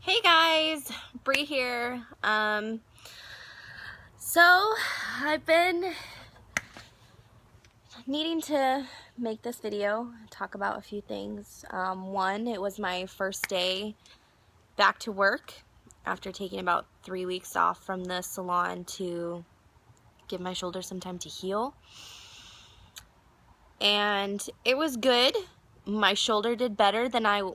Hey guys, Bree here. So I've been needing to make this video, talk about a few things. One, it was my first day back to work after taking about 3 weeks off from the salon to give my shoulder some time to heal. And it was good. My shoulder did better than I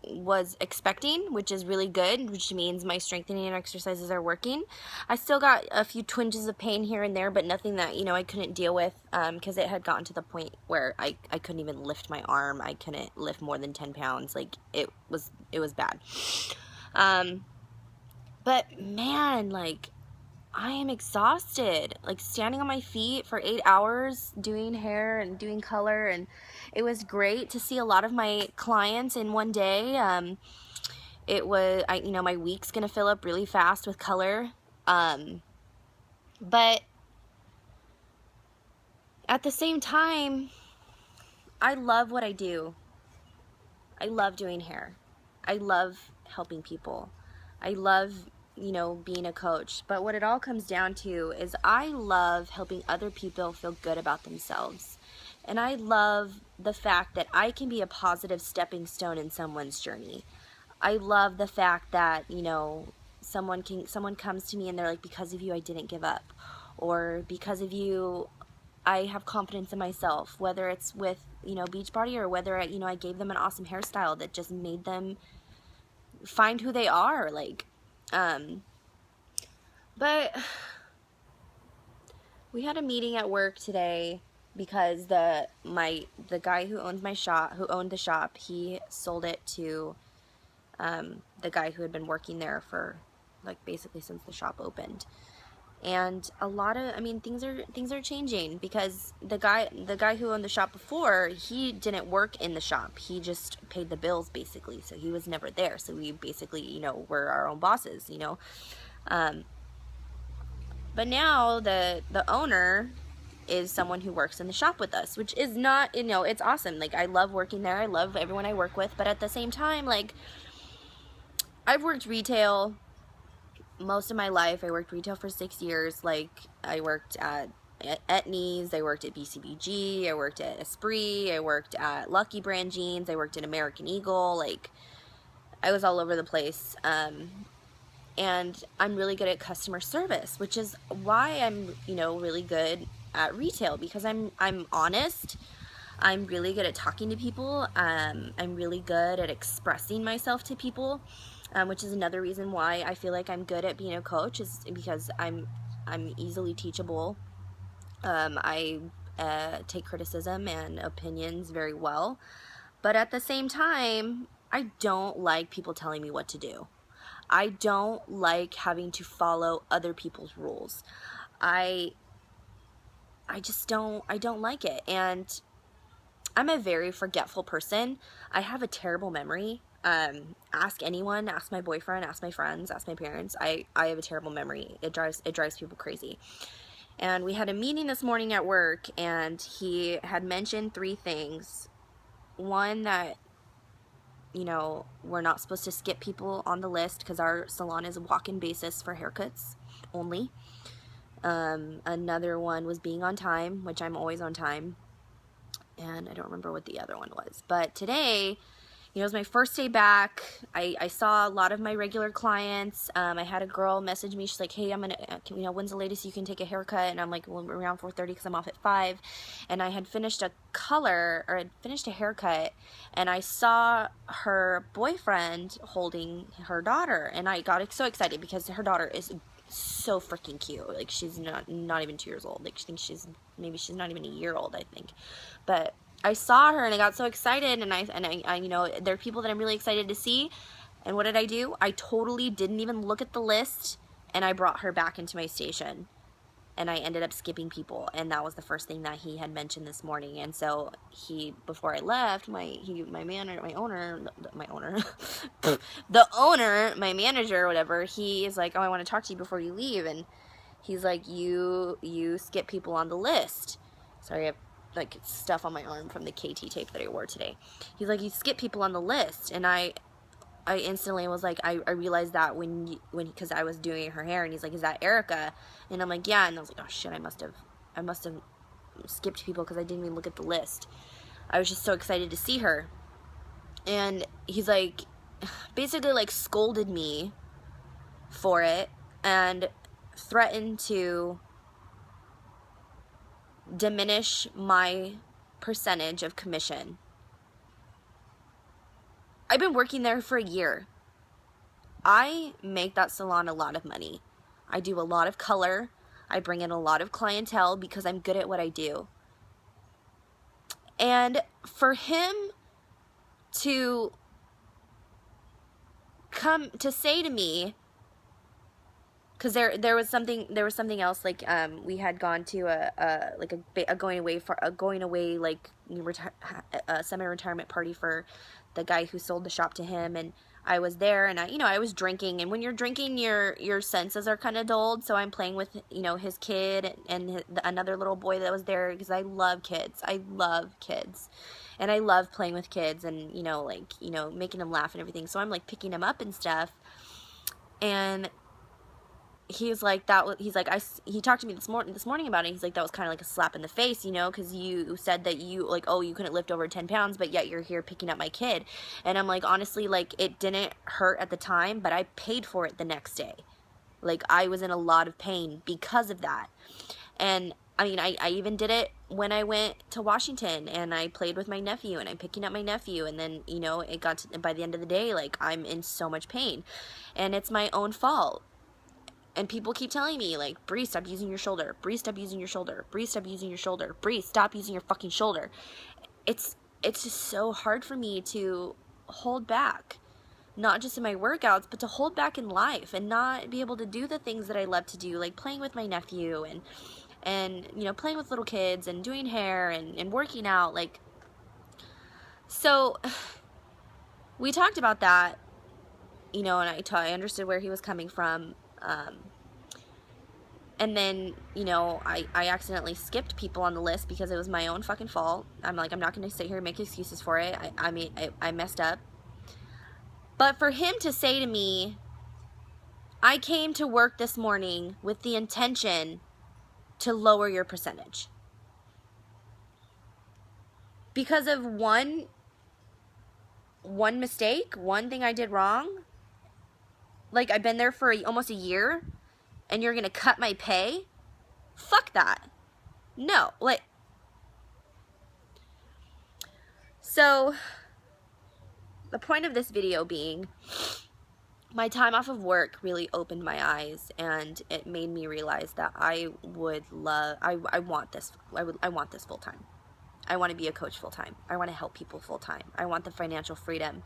was expecting, which is really good, which means my strengthening exercises are working. I still got a few twinges of pain here and there, but nothing that, I couldn't deal with, because it had gotten to the point where I couldn't even lift my arm. I couldn't lift more than 10 pounds. Like, it was bad. But man, like, I am exhausted, like standing on my feet for 8 hours doing hair and doing color, and it was great to see a lot of my clients in one day. It was, my week's gonna fill up really fast with color, but at the same time, I love what I do. I love doing hair. I love helping people. I love being a coach. But what it all comes down to is I love helping other people feel good about themselves. And I love the fact that I can be a positive stepping stone in someone's journey. I love the fact that, someone comes to me and they're like, because of you, I didn't give up. Or because of you, I have confidence in myself, whether it's with, Beachbody, or whether, I gave them an awesome hairstyle that just made them find who they are. Like, but we had a meeting at work today because the guy who owned the shop, he sold it to the guy who had been working there for like basically since the shop opened. And a lot of, things are changing because the guy who owned the shop before, he didn't work in the shop. He just paid the bills basically. So he was never there. So we basically, were our own bosses, But now the owner is someone who works in the shop with us, which is not, it's awesome. Like, I love working there. I love everyone I work with. But at the same time, like, I've worked retail most of my life. I worked retail for 6 years. Like, I worked at Etnies, I worked at BCBG, I worked at Esprit, I worked at Lucky Brand Jeans, I worked at American Eagle. Like, I was all over the place. And I'm really good at customer service, which is why I'm, really good at retail, because I'm honest. I'm really good at talking to people. I'm really good at expressing myself to people, which is another reason why I feel like I'm good at being a coach, is because I'm easily teachable. I take criticism and opinions very well, but at the same time, I don't like people telling me what to do. I don't like having to follow other people's rules. I don't like it. And I'm a very forgetful person. I have a terrible memory. Ask anyone, ask my boyfriend, ask my friends, ask my parents. I have a terrible memory. It drives people crazy. And we had a meeting this morning at work, and he had mentioned 3 things. One, that we're not supposed to skip people on the list because our salon is a walk-in basis for haircuts only. Another one was being on time, which I'm always on time. And I don't remember what the other one was. But today, it was my first day back. I saw a lot of my regular clients. I had a girl message me. She's like, hey, I'm gonna, when's the latest you can take a haircut? And I'm like, well, around 4:30 because I'm off at 5. And I had finished a haircut, and I saw her boyfriend holding her daughter, and I got so excited because her daughter is so freaking cute. Like, she's not even 2 years old. Like, I think she's not even a year old, I think. But I saw her and I got so excited, and I there are people that I'm really excited to see. And what did I do? I totally didn't even look at the list, and I brought her back into my station, and I ended up skipping people. And that was the first thing that he had mentioned this morning. And so before I left, my manager, whatever, he is like, oh, I want to talk to you before you leave. And he's like, you skip people on the list. Sorry, I have like stuff on my arm from the KT tape that I wore today. He's like, you skip people on the list. And I I instantly was like, I realized that because I was doing her hair, and he's like, is that Erica? And I'm like, yeah. And I was like, oh shit, I must have skipped people because I didn't even look at the list. I was just so excited to see her. And he's like, basically like scolded me for it and threatened to diminish my percentage of commission. I've been working there for a year. I make that salon a lot of money. I do a lot of color. I bring in a lot of clientele because I'm good at what I do. And for him to come to say to me, because there was something else, like we had gone to a going away like a semi-retirement party for the guy who sold the shop to him, and I was there, and I was drinking, and when you're drinking, your senses are kind of dulled. So I'm playing with his kid and another little boy that was there, because I love kids. And I love playing with kids, and making them laugh and everything. So I'm like picking them up and stuff, and he's like, he talked to me this morning about it. He's like, that was kind of like a slap in the face, because you said that you couldn't lift over 10 pounds, but yet you're here picking up my kid. And I'm like, honestly, like, it didn't hurt at the time, but I paid for it the next day. Like, I was in a lot of pain because of that. And I mean, I even did it when I went to Washington, and I played with my nephew, and I'm picking up my nephew, and then it got to, by the end of the day, like, I'm in so much pain, and it's my own fault. And people keep telling me, like, Bree, stop using your shoulder. Bree, stop using your shoulder. Bree, stop using your shoulder. Bree, stop using your fucking shoulder. It's just so hard for me to hold back. Not just in my workouts, but to hold back in life and not be able to do the things that I love to do, like playing with my nephew and playing with little kids and doing hair and working out. Like, so we talked about that, and I understood where he was coming from. And then, I accidentally skipped people on the list because it was my own fucking fault. I'm like, I'm not going to sit here and make excuses for it. I messed up. But for him to say to me, I came to work this morning with the intention to lower your percentage. Because of one mistake, one thing I did wrong. Like, I've been there for almost a year, and you're gonna cut my pay? Fuck that. No, like, so the point of this video being, my time off of work really opened my eyes, and it made me realize that I want this full time. I want to be a coach full time. I want to help people full time. I want the financial freedom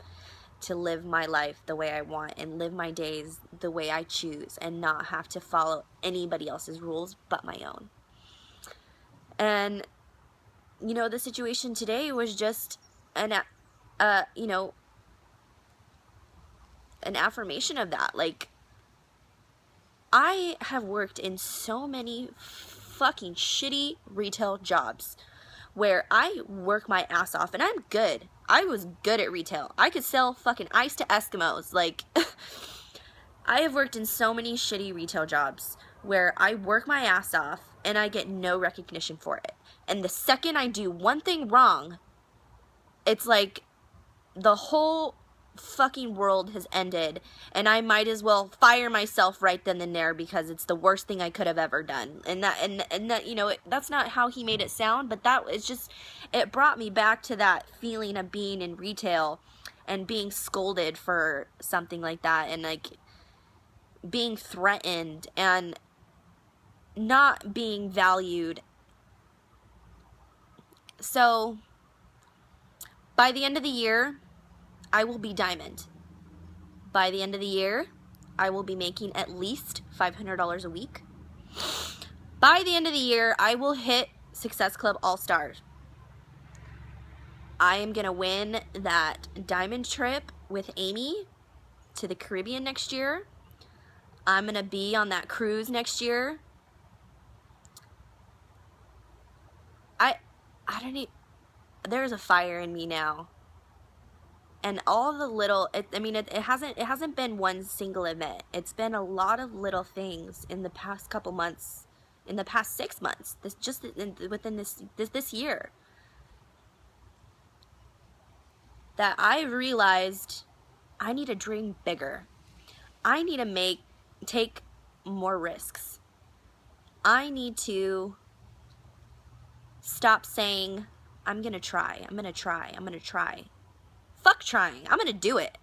to live my life the way I want and live my days the way I choose and not have to follow anybody else's rules but my own. And the situation today was just an affirmation of that. Like, I have worked in so many fucking shitty retail jobs where I work my ass off, and I'm good. I was good at retail. I could sell fucking ice to Eskimos. Like, I have worked in so many shitty retail jobs where I work my ass off and I get no recognition for it. And the second I do one thing wrong, it's like the whole fucking world has ended, and I might as well fire myself right then and there because it's the worst thing I could have ever done. And that that's not how he made it sound, but it brought me back to that feeling of being in retail and being scolded for something like that, and like being threatened and not being valued. So by the end of the year, I will be diamond. By the end of the year, I will be making at least $500 a week. By the end of the year, I will hit Success Club All-Stars. I am going to win that diamond trip with Amy to the Caribbean next year. I'm going to be on that cruise next year. I don't even, there's a fire in me now. And all the little, it hasn't been one single event. It's been a lot of little things in the past couple months, in the past 6 months, within this year, that I've realized I need to dream bigger. I need to take more risks. I need to stop saying, I'm gonna try. Fuck trying. I'm gonna do it.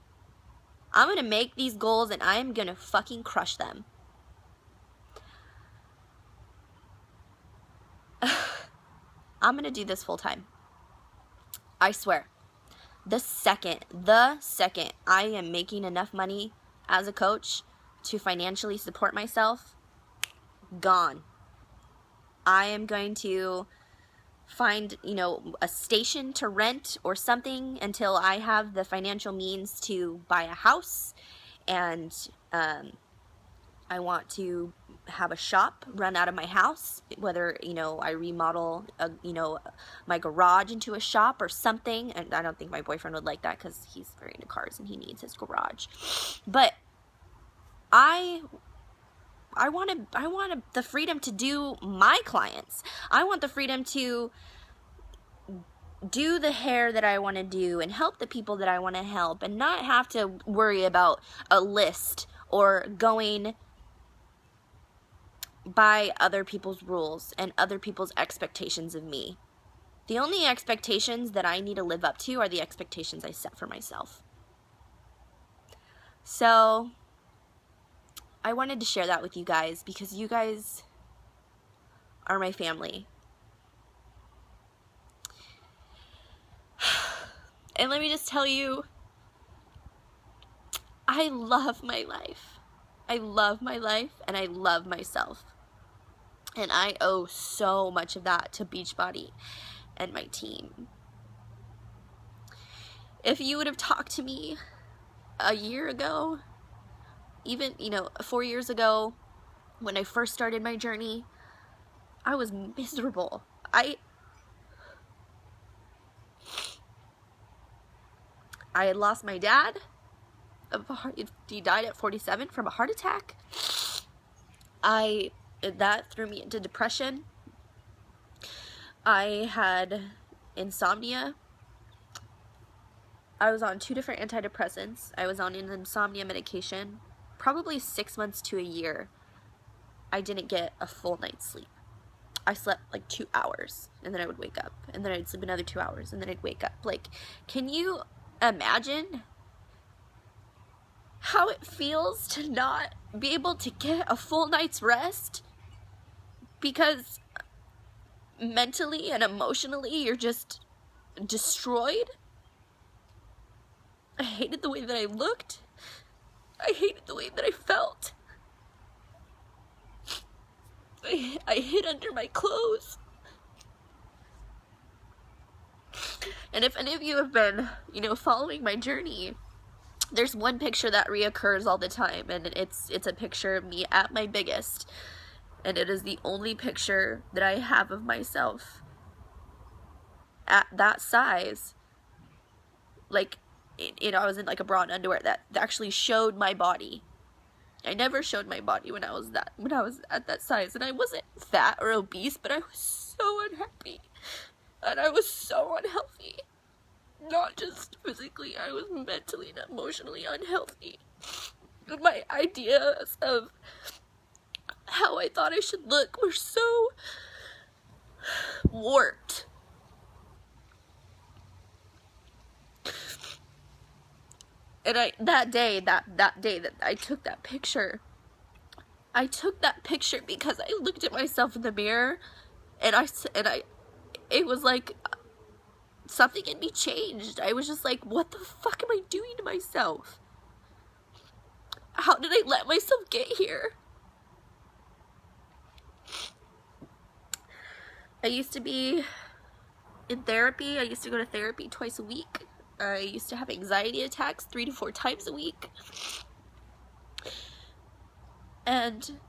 I'm gonna make these goals and I am gonna fucking crush them. I'm gonna do this full time. I swear. The second I am making enough money as a coach to financially support myself, gone. I am going to find, a station to rent or something until I have the financial means to buy a house, and I want to have a shop run out of my house, whether, I remodel, my garage into a shop or something. And I don't think my boyfriend would like that because he's very into cars and he needs his garage. But I want the freedom to do my clients. I want the freedom to do the hair that I want to do and help the people that I want to help, and not have to worry about a list or going by other people's rules and other people's expectations of me. The only expectations that I need to live up to are the expectations I set for myself. So I wanted to share that with you guys because you guys are my family. And let me just tell you, I love my life. I love my life and I love myself. And I owe so much of that to Beachbody and my team. If you would have talked to me a year ago, even, 4 years ago, when I first started my journey, I was miserable. I had lost my dad. He died at 47 from a heart attack. That threw me into depression. I had insomnia. I was on 2 different antidepressants. I was on an insomnia medication. Probably 6 months to a year, I didn't get a full night's sleep. I slept like 2 hours, and then I would wake up, and then I'd sleep another 2 hours, and then I'd wake up. Like, can you imagine how it feels to not be able to get a full night's rest? Because mentally and emotionally, you're just destroyed. I hated the way that I looked. I hated the way that I felt. I hid under my clothes. And if any of you have been, following my journey, there's one picture that reoccurs all the time, and it's a picture of me at my biggest. And it is the only picture that I have of myself at that size. Like, I was in like a bra and underwear that actually showed my body. I never showed my body when I was at that size, and I wasn't fat or obese, but I was so unhappy, and I was so unhealthy. Not just physically, I was mentally and emotionally unhealthy. And my ideas of how I thought I should look were so warped. And that day that I took that picture because I looked at myself in the mirror, and it was like something in me changed. I was just like, what the fuck am I doing to myself? How did I let myself get here? I used to be in therapy. I used to go to therapy twice a week. I used to have anxiety attacks 3 to 4 times a week. And,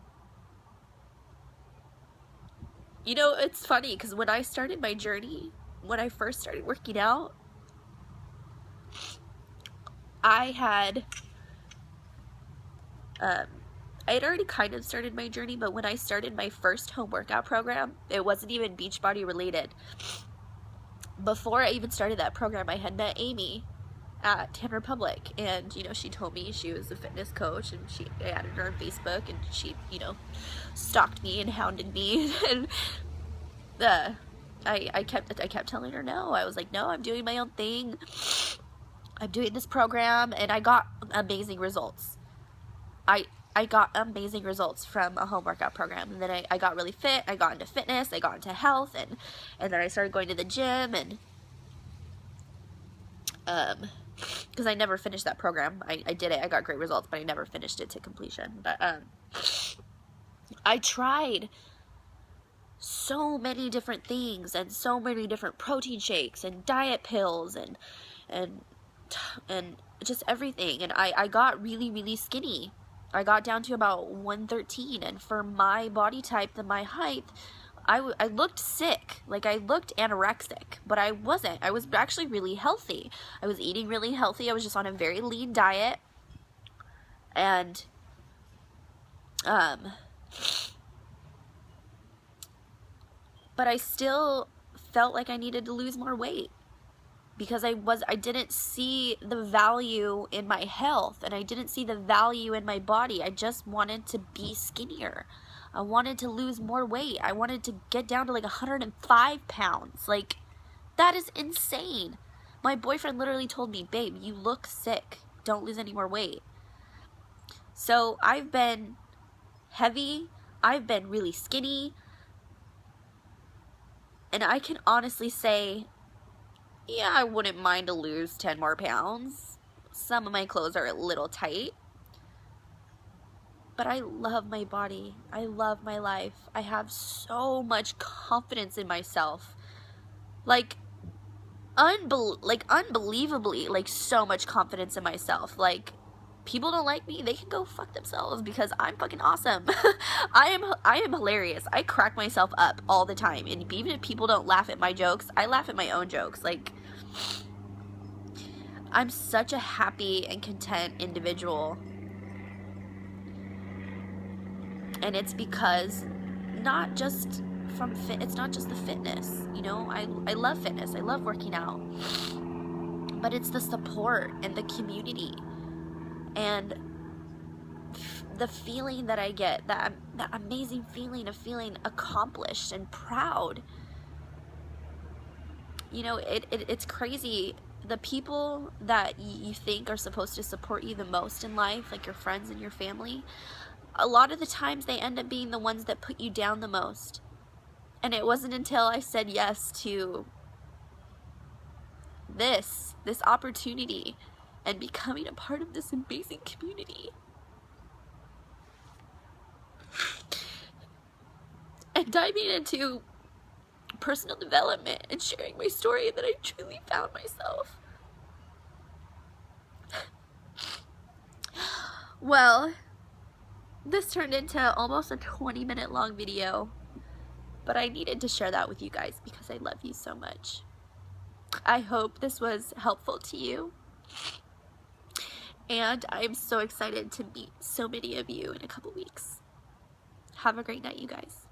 it's funny because when I started my journey, when I first started working out, I had already kind of started my journey, but when I started my first home workout program, it wasn't even Beachbody related. Before I even started that program, I had met Amy at Tan Republic, and you know, she told me she was a fitness coach, and I added her on Facebook, and she, you know, stalked me and hounded me, and I kept telling her no. I was like, no, I'm doing my own thing. I'm doing this program, and I got amazing results. I got amazing results from a home workout program, and then I got really fit. I got into fitness, I got into health, and then I started going to the gym, and because I never finished that program. I did it, I got great results, but I never finished it to completion. But I tried so many different things, and so many different protein shakes and diet pills and just everything, and I got really skinny. I got down to about 113, and for my body type and my height, I looked sick. Like, I looked anorexic, but I wasn't. I was actually really healthy. I was eating really healthy. I was just on a very lean diet, and but I still felt like I needed to lose more weight, because I didn't see the value in my health, and I didn't see the value in my body. I just wanted to be skinnier. I wanted to lose more weight. I wanted to get down to like 105 pounds. Like, that is insane. My boyfriend literally told me, babe, you look sick. Don't lose any more weight. So I've been heavy. I've been really skinny. And I can honestly say, yeah, I wouldn't mind to lose 10 more pounds. Some of my clothes are a little tight. But I love my body. I love my life. I have so much confidence in myself. Like, unbelievably, like, so much confidence in myself. Like, people don't like me, they can go fuck themselves, because I'm fucking awesome. I am hilarious. I crack myself up all the time, and even if people don't laugh at my jokes, I laugh at my own jokes. Like, I'm such a happy and content individual, and it's because not just it's not just the fitness, you know. I love fitness, I love working out, but it's the support and the community and the feeling that I get, that amazing feeling of feeling accomplished and proud. You know, it's crazy. The people that you think are supposed to support you the most in life, like your friends and your family, a lot of the times they end up being the ones that put you down the most. And it wasn't until I said yes to this opportunity and becoming a part of this amazing community and diving into personal development and sharing my story that I truly found myself. Well, this turned into almost a 20-minute long video, but I needed to share that with you guys because I love you so much. I hope this was helpful to you, and I'm so excited to meet so many of you in a couple weeks. Have a great night, you guys.